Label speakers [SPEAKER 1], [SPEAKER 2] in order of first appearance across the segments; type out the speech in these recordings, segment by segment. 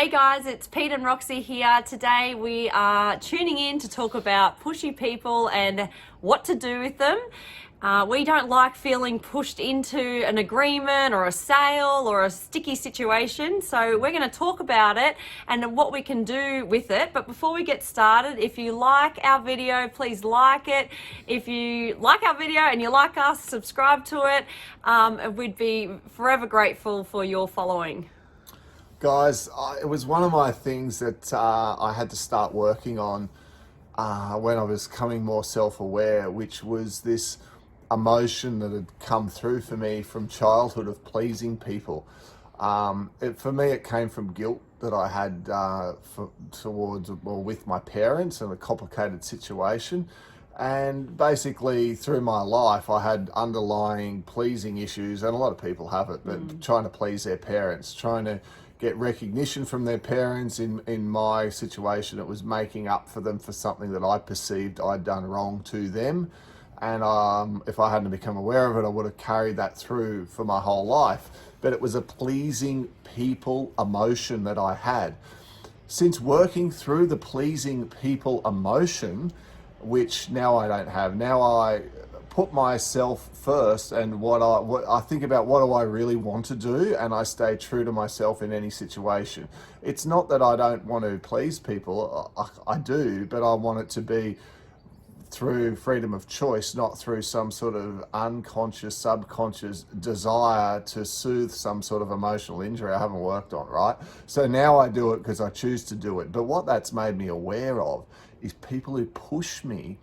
[SPEAKER 1] Hey guys, it's Pete and Roxy here. Today we are tuning in to talk about pushy people and what to do with them. We don't like feeling pushed into an agreement or a sale or a sticky situation, so we're going to talk about it and what we can do with it. But before we get started, if you like our video, please like it. If you like our video and you like us, subscribe to it. We'd be forever grateful for your following.
[SPEAKER 2] Guys, it was one of my things that I had to start working on when I was becoming more self-aware, which was this emotion that had come through for me from childhood of pleasing people. For me, it came from guilt that I had with my parents in a complicated situation. And basically through my life, I had underlying pleasing issues, and a lot of people have it, but trying to please their parents, trying to get recognition from their parents. In my situation, it was making up for them for something that I perceived I'd done wrong to them. And if I hadn't become aware of it, I would have carried that through for my whole life. But it was a pleasing people emotion that I had. Since working through the pleasing people emotion, which now I don't have, now I put myself first, and what I think about, what do I really want to do, and I stay true to myself in any situation. It's not that I don't want to please people, I do, but I want it to be through freedom of choice, not through some sort of unconscious, subconscious desire to soothe some sort of emotional injury I haven't worked on, right? So now I do it because I choose to do it. But what that's made me aware of is people who push me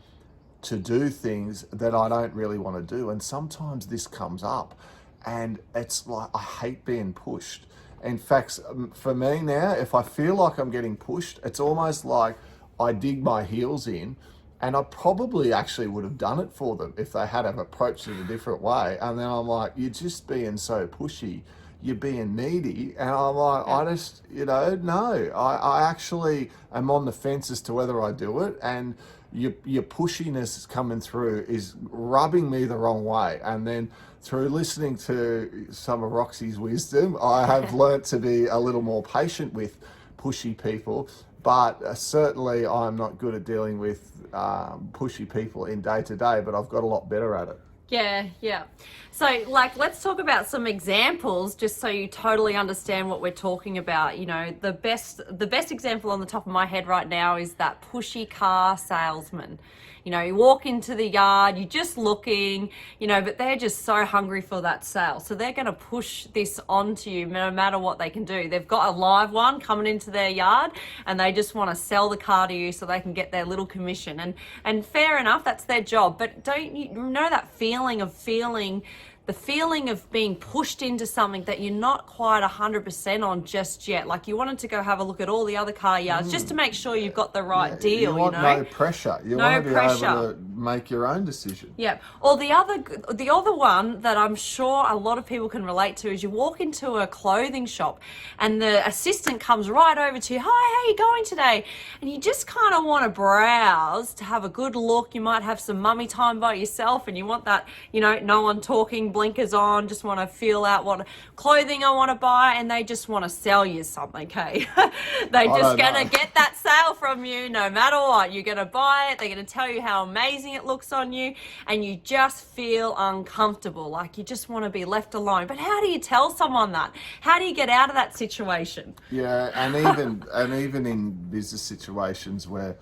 [SPEAKER 2] to do things that I don't really want to do. And sometimes this comes up and it's like, I hate being pushed. In fact, for me now, if I feel like I'm getting pushed, it's almost like I dig my heels in. And I probably actually would have done it for them if they had have approached it a different way. And then I'm like, you're just being so pushy. You're being needy. And I'm like, I just, no. I actually am on the fence as to whether I do it. And your pushiness coming through is rubbing me the wrong way. And then through listening to some of Roxy's wisdom, I have learnt to be a little more patient with pushy people. But certainly I'm not good at dealing with pushy people in day to day, but I've got a lot better at it.
[SPEAKER 1] Yeah. So let's talk about some examples just so you totally understand what we're talking about. The best example on the top of my head right now is that pushy car salesman. You walk into the yard, you're just looking, but they're just so hungry for that sale. So they're going to push this onto you no matter what they can do. They've got a live one coming into their yard and they just want to sell the car to you so they can get their little commission. And fair enough, that's their job. But don't you know that feeling of being pushed into something that you're not quite 100% on just yet? Like you wanted to go have a look at all the other car yards just to make sure you've got the right deal.
[SPEAKER 2] You want no pressure. You want to be able to make your own decision.
[SPEAKER 1] Yeah. Or the other one that I'm sure a lot of people can relate to is you walk into a clothing shop and the assistant comes right over to you. Hi, how are you going today? And you just kind of want to browse to have a good look. You might have some mummy time by yourself and you want that, no one talking, blinkers on, just want to feel out what clothing I want to buy, and they just want to sell you something, okay? They're just going to get that sale from you no matter what. You're going to buy it, they're going to tell you how amazing it looks on you, and you just feel uncomfortable, like you just want to be left alone. But how do you tell someone that? How do you get out of that situation?
[SPEAKER 2] Yeah, and even in business situations where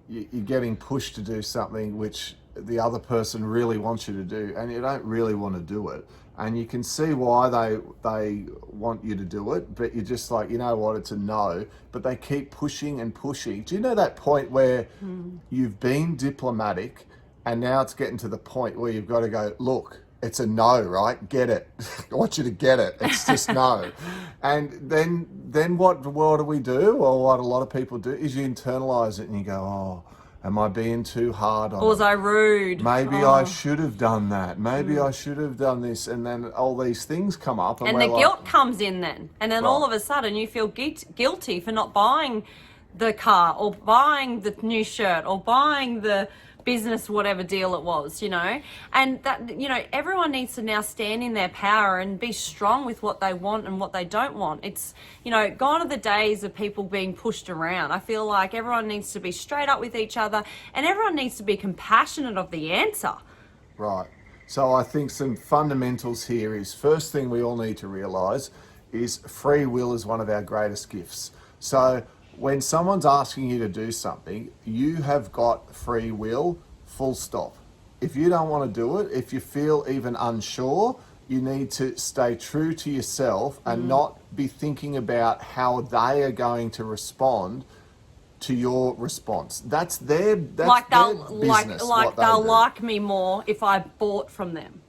[SPEAKER 2] you're getting pushed to do something which the other person really wants you to do, and you don't really want to do it, and you can see why they want you to do it, but you're just like, what, it's a no, but they keep pushing and pushing. Do you know that point where you've been diplomatic and now it's getting to the point where you've got to go, look, it's a no, right? Get it. I want you to get it. It's just no. And then what do we do? Or what a lot of people do is you internalize it and you go, oh, am I being too hard on it?
[SPEAKER 1] Was I rude?
[SPEAKER 2] Maybe I should have done that. Maybe I should have done this. And then all these things come up.
[SPEAKER 1] And the guilt comes in then. And then all of a sudden you feel guilty for not buying the car or buying the new shirt or buying the business, whatever deal it was, you know, and that, you know, everyone needs to now stand in their power and be strong with what they want and what they don't want. It's, you know, gone are the days of people being pushed around. I feel like everyone needs to be straight up with each other, and everyone needs to be compassionate of the answer.
[SPEAKER 2] Right. So I think some fundamentals here is, first thing we all need to realise is free will is one of our greatest gifts. So when someone's asking you to do something, you have got free will, full stop. If you don't want to do it, if you feel even unsure, you need to stay true to yourself and not be thinking about how they are going to respond to your response. That's their business.
[SPEAKER 1] Like they'll
[SPEAKER 2] do.
[SPEAKER 1] like me more if I bought from them.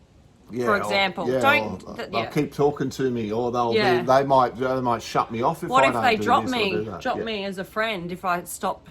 [SPEAKER 2] Yeah,
[SPEAKER 1] for example.
[SPEAKER 2] They'll keep talking to me, or
[SPEAKER 1] Yeah.
[SPEAKER 2] they might shut me off if
[SPEAKER 1] What
[SPEAKER 2] I
[SPEAKER 1] if
[SPEAKER 2] don't
[SPEAKER 1] they
[SPEAKER 2] do
[SPEAKER 1] drop
[SPEAKER 2] this or do that.
[SPEAKER 1] drop
[SPEAKER 2] Yeah.
[SPEAKER 1] me as a friend if I stop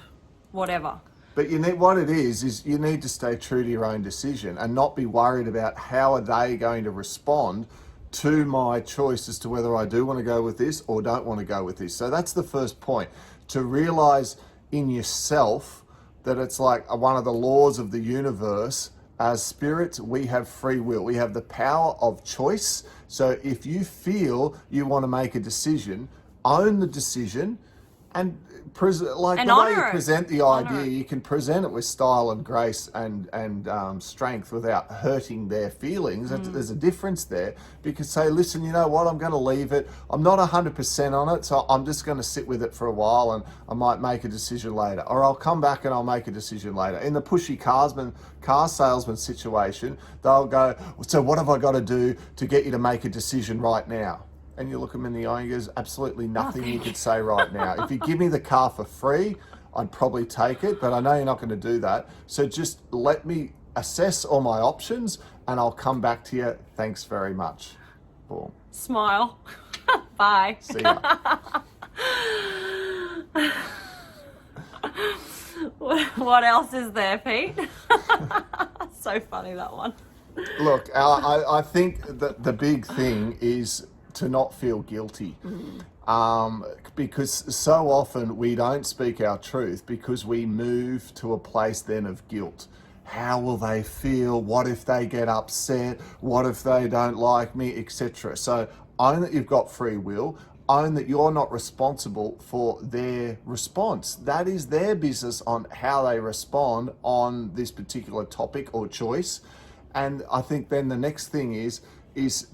[SPEAKER 1] whatever?
[SPEAKER 2] But you need, what it is you need to stay true to your own decision and not be worried about how are they going to respond to my choice as to whether I do want to go with this or don't want to go with this. So that's the first point, to realize in yourself that it's like one of the laws of the universe. As spirits, we have free will. We have the power of choice. So if you feel you want to make a decision, own the decision, and the way you present the idea, you can present it with style and grace and strength without hurting their feelings. There's a difference there. Because say, listen, you know what, I'm going to leave it. I'm not 100% on it, so I'm just going to sit with it for a while, and I might make a decision later. Or I'll come back and I'll make a decision later. In the pushy car salesman situation, they'll go, so what have I got to do to get you to make a decision right now? And you look them in the eye and goes, absolutely nothing you could say right now. If you give me the car for free, I'd probably take it, but I know you're not going to do that. So just let me assess all my options and I'll come back to you. Thanks very much. Boom.
[SPEAKER 1] Smile. Bye.
[SPEAKER 2] See ya.
[SPEAKER 1] What else is there, Pete? So funny, that one.
[SPEAKER 2] Look, I think that the big thing is to not feel guilty. Because so often we don't speak our truth because we move to a place then of guilt. How will they feel? What if they get upset? What if they don't like me, etc.? So own that you've got free will. Own that you're not responsible for their response. That is their business on how they respond on this particular topic or choice. And I think then the next thing is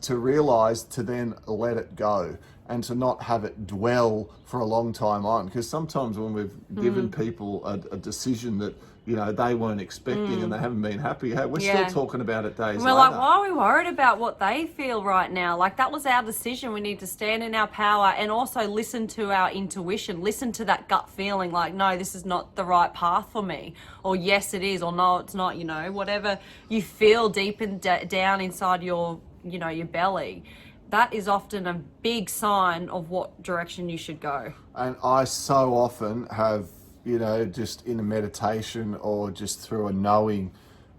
[SPEAKER 2] to realize to then let it go and to not have it dwell for a long time on. Because sometimes when we've given people a decision that, you know, they weren't expecting and they haven't been happy, we're still talking about it days later.
[SPEAKER 1] We're like, why are we worried about what they feel right now? Like, that was our decision. We need to stand in our power and also listen to our intuition, listen to that gut feeling like, no, this is not the right path for me, or yes, it is, or no, it's not, you know, whatever you feel deep and down inside your, you know, your belly. That is often a big sign of what direction you should go.
[SPEAKER 2] And I so often have, you know, just in a meditation or just through a knowing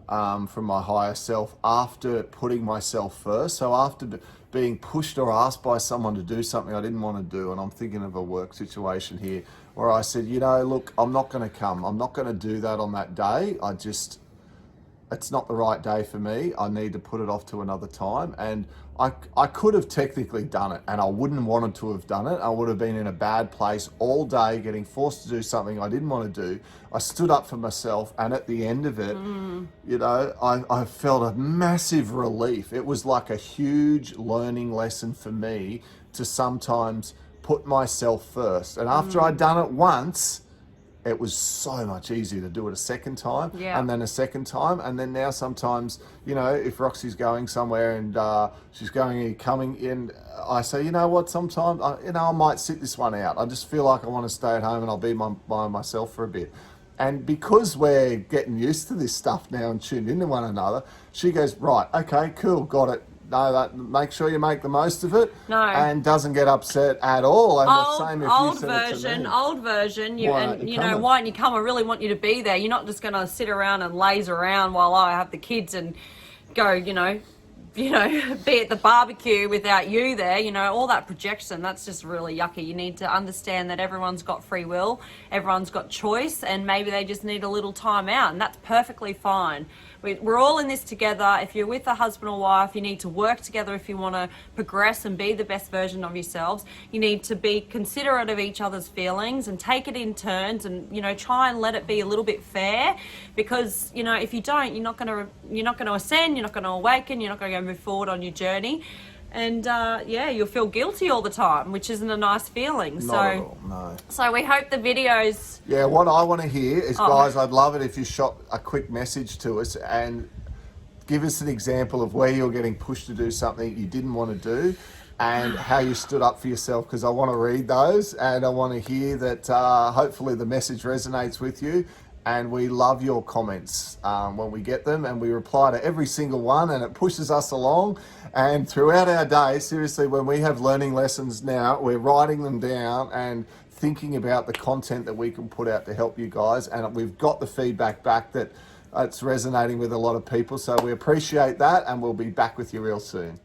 [SPEAKER 2] from my higher self, after putting myself first. So after being pushed or asked by someone to do something I didn't want to do, and I'm thinking of a work situation here where I said, you know, look, I'm not going to come. I'm not going to do that on that day. It's not the right day for me. I need to put it off to another time. And I could have technically done it, and I wouldn't wanted to have done it. I would have been in a bad place all day, getting forced to do something I didn't want to do. I stood up for myself, and at the end of it, you know, I felt a massive relief. It was like a huge learning lesson for me to sometimes put myself first. And after I'd done it once, it was so much easier to do it a second time, and then a second time, and then now sometimes, you know, if Roxy's going somewhere and she's coming in, I say, you know what, sometimes, I might sit this one out. I just feel like I want to stay at home and I'll be by myself for a bit. And because we're getting used to this stuff now and tuned into one another, she goes, right, okay, cool, got it. No, make sure you make the most of it.
[SPEAKER 1] No.
[SPEAKER 2] And doesn't get upset at all. And the same if you said it to me.
[SPEAKER 1] Old version. Why aren't you come? I really want you to be there. You're not just going to sit around and laze around while I have the kids and go, you know, you know, be at the barbecue without you there, you know, all that projection, that's just really yucky. You need to understand that everyone's got free will, everyone's got choice, and maybe they just need a little time out, and that's perfectly fine. We're all in this together. If you're with a husband or wife, you need to work together if you want to progress and be the best version of yourselves. You need to be considerate of each other's feelings and take it in turns, and, you know, try and let it be a little bit fair, because, you know, if you don't, you're not going to ascend, you're not going to awaken, you're not going to move forward on your journey. And yeah, you'll feel guilty all the time, which isn't a nice feeling.
[SPEAKER 2] Not at all, no.
[SPEAKER 1] So we hope the videos...
[SPEAKER 2] Yeah, what I want to hear is, guys, I'd love it if you shot a quick message to us and give us an example of where you're getting pushed to do something you didn't want to do and how you stood up for yourself, because I want to read those and I want to hear that hopefully the message resonates with you. And we love your comments when we get them, and we reply to every single one, and it pushes us along. And throughout our day, seriously, when we have learning lessons now, we're writing them down and thinking about the content that we can put out to help you guys. And we've got the feedback back that it's resonating with a lot of people. So we appreciate that, and we'll be back with you real soon.